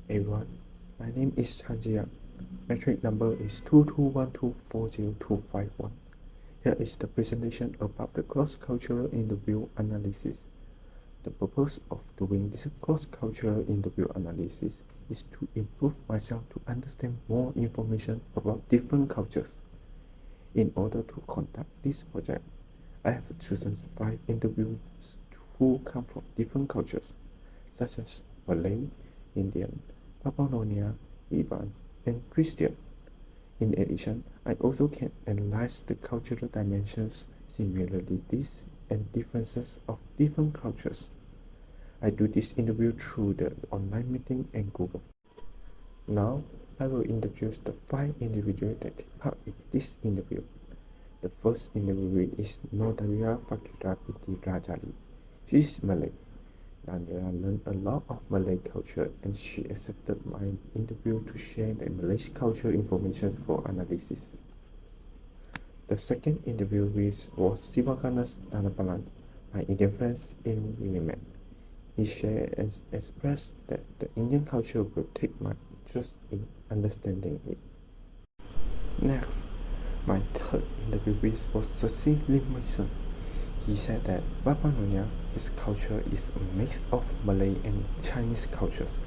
Everyone, my name is Chanjiyak. Metric number is 2212402251. Here is the presentation about the cross-cultural interview analysis. The purpose of doing this cross-cultural interview analysis is to improve myself to understand more information about different cultures. In order to conduct this project, I have chosen 5 interviews who come from different cultures, such as Malay, Indian, Papua New Guinea, Iban, and Christian. In addition, I also can analyze the cultural dimensions, similarities, and differences of different cultures. I do this interview through the online meeting and Google. Now, I will introduce the 5 individuals that take part in this interview. The first interviewee is Nodaria Fakira Piti Rajali. She is Malay. Daniela learned a lot of Malay culture and she accepted my interview to share the Malaysian culture information for analysis. The second interviewee was Sivakanas Danapalan, my Indian friend in Winnipeg. He shared and expressed that the Indian culture will take my interest in understanding it. Next, my third interviewee was Cecil Lim Mason. He said that Papua New Guinea, its culture is a mix of Malay and Chinese cultures,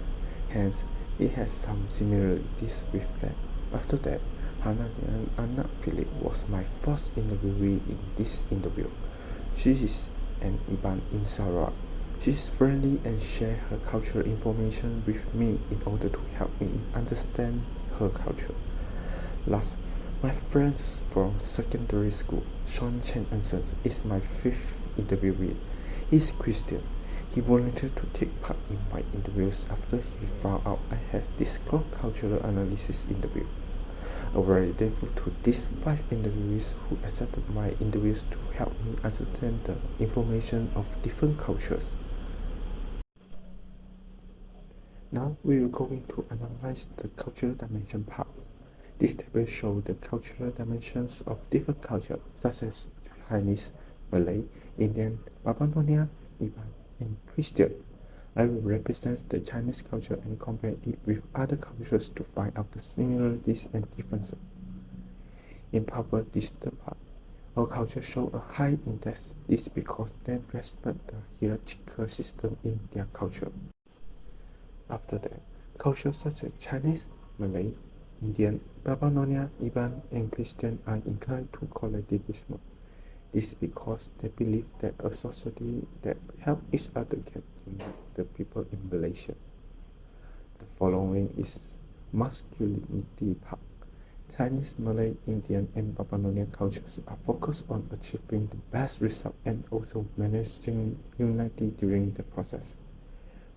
hence it has some similarities with that. After that, Hananian Anak Philip was my first interviewee in this interview. She is an Iban in Sarawak. She is friendly and shares her cultural information with me in order to help me understand her culture. Last, my friend from secondary school, Sean Chen Anson, is my fifth interviewee. He is Christian. He volunteered to take part in my interviews after he found out I had this cross-cultural analysis interview. I'm very thankful to these 5 interviewees who accepted my interviews to help me understand the information of different cultures. Now we are going to analyze the cultural dimension part. This table shows the cultural dimensions of different cultures, such as Chinese, Malay, Indian, Papua New Guinea, Iban, and Christian. I will represent the Chinese culture and compare it with other cultures to find out the similarities and differences. In Papua Distal part, all cultures show a high index. This is because they respect the hierarchical system in their culture. After that, cultures such as Chinese, Malay, Indian, Papua New Guinea, Iban, and Christian are inclined to collectivism. This is because they believe that a society that helps each other can unite the people in Malaysia. The following is masculinity part. Chinese, Malay, Indian, and Papua New Guinea cultures are focused on achieving the best result and also managing unity during the process.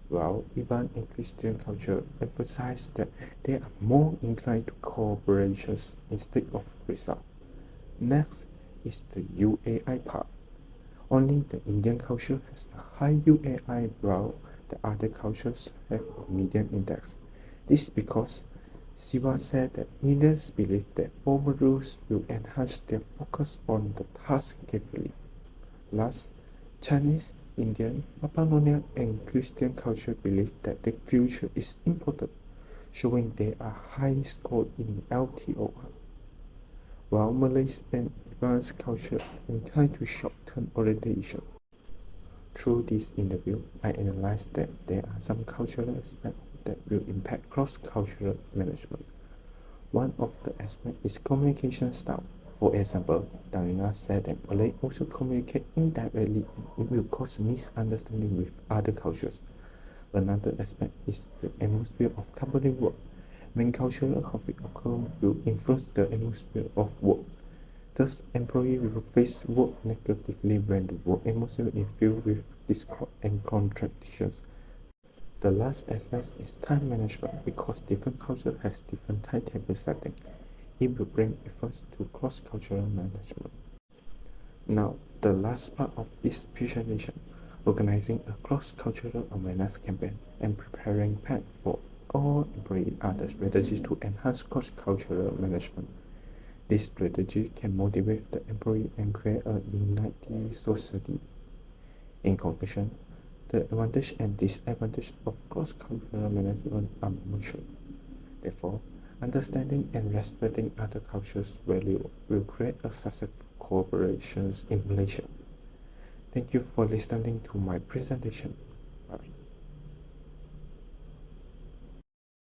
While Iban and Christian culture emphasize that they are more inclined to cooperation instead of result. Next is the UAI part. Only the Indian culture has a high UAI while the other cultures have a medium index. This is because Siva said that Indians believe that formal rules will enhance their focus on the task carefully. Last, Chinese, Indian, Papua New Guinea, and Christian culture believe that the future is important, showing they are high scored in LTOR. While Malays and Iban's culture incline to short-term orientation. Through this interview, I analyzed that there are some cultural aspects that will impact cross-cultural management. One of the aspects is communication style. For example, Daniela said that Malay also communicate indirectly and it will cause misunderstanding with other cultures. Another aspect is the atmosphere of company work. When cultural conflict occur will influence the atmosphere of work. Thus, employees will face work negatively when the work atmosphere is filled with discord and contradictions. The last aspect is time management because different cultures has different timetable setting. It will bring efforts to cross-cultural management. Now, the last part of this presentation, organizing a cross-cultural awareness campaign and preparing plan for all employees are the strategies to enhance cross-cultural management. This strategy can motivate the employee and create a united society. In conclusion, The advantage and disadvantage of cross-cultural management are mutual. Therefore, understanding and respecting other cultures' value will create a successful cooperation in Malaysia. Thank you for listening to my presentation.